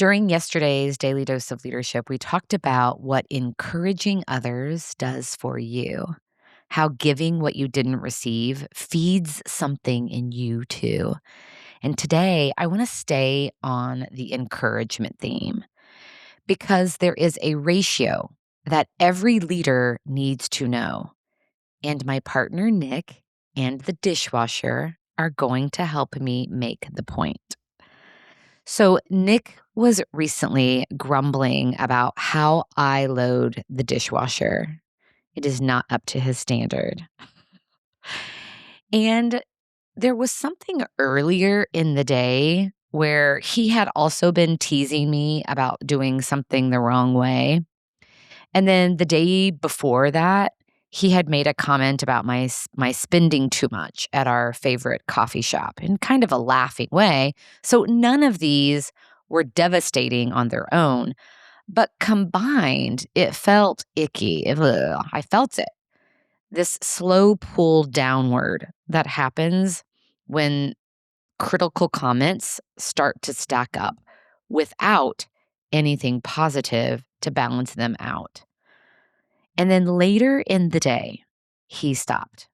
During yesterday's Daily Dose of Leadership, we talked about what encouraging others does for you, how giving what you didn't receive feeds something in you too. And today, I want to stay on the encouragement theme because there is a ratio that every leader needs to know. And my partner, Nick, and the dishwasher are going to help me make the point. So, Nick was recently grumbling about how I load the dishwasher. It is not up to his standard. And there was something earlier in the day where he had also been teasing me about doing something the wrong way. And then the day before that, he had made a comment about my spending too much at our favorite coffee shop in kind of a laughing way. So none of these were devastating on their own, but combined, it felt icky. Ugh, I felt it. This slow pull downward that happens when critical comments start to stack up without anything positive to balance them out. And then later in the day, he stopped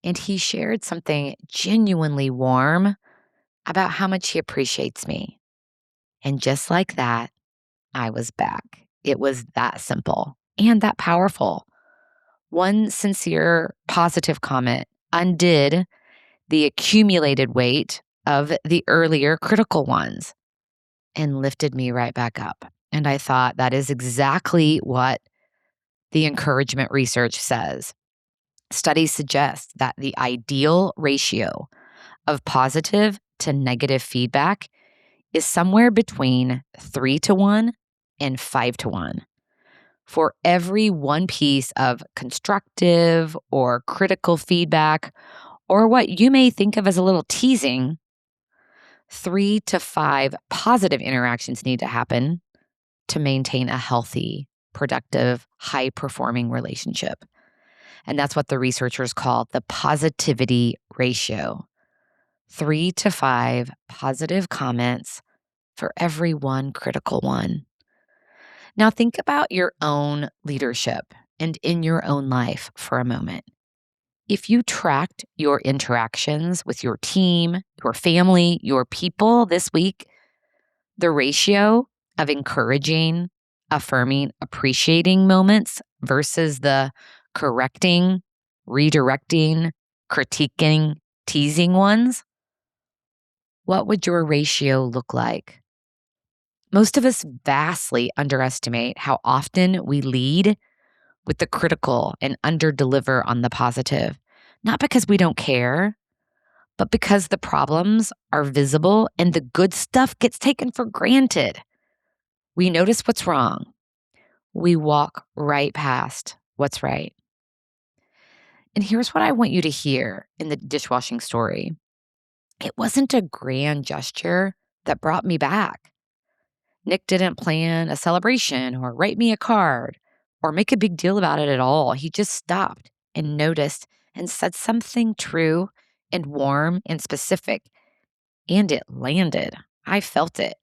and he shared something genuinely warm about how much he appreciates me. And just like that, I was back. It was that simple and that powerful. One sincere, positive comment undid the accumulated weight of the earlier critical ones and lifted me right back up. And I thought that is exactly what the encouragement research says. Studies suggest that the ideal ratio of positive to negative feedback is somewhere between 3-1 and 5-1. For every one piece of constructive or critical feedback, or what you may think of as a little teasing, 3 to 5 positive interactions need to happen to maintain a healthy, productive, high-performing relationship. And that's what the researchers call the positivity ratio. 3 to 5 positive comments for every one critical one. Now think about your own leadership and in your own life for a moment. If you tracked your interactions with your team, your family, your people this week, the ratio of encouraging, affirming, appreciating moments versus the correcting, redirecting, critiquing, teasing ones, what would your ratio look like? Most of us vastly underestimate how often we lead with the critical and underdeliver on the positive, not because we don't care, but because the problems are visible and the good stuff gets taken for granted. We notice what's wrong. We walk right past what's right. And here's what I want you to hear in the dishwashing story. It wasn't a grand gesture that brought me back. Nick didn't plan a celebration or write me a card or make a big deal about it at all. He just stopped and noticed and said something true and warm and specific. And it landed. I felt it.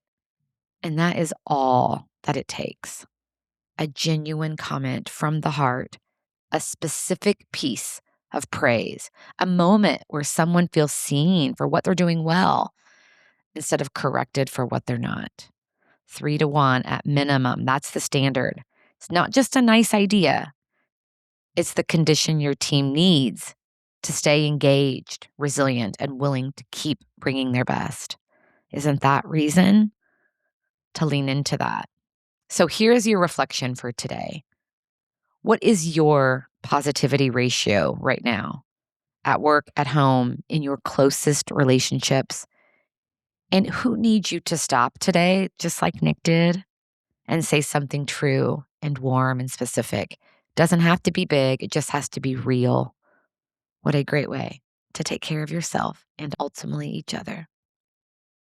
And that is all that it takes. A genuine comment from the heart, a specific piece of praise, a moment where someone feels seen for what they're doing well instead of corrected for what they're not. 3-1 at minimum. That's the standard. It's not just a nice idea. It's the condition your team needs to stay engaged, resilient, and willing to keep bringing their best. Isn't that reason to lean into that? So here's your reflection for today. What is your positivity ratio right now? At work, at home, in your closest relationships? And who needs you to stop today, just like Nick did, and say something true and warm and specific? Doesn't have to be big. It just has to be real. What a great way to take care of yourself and ultimately each other.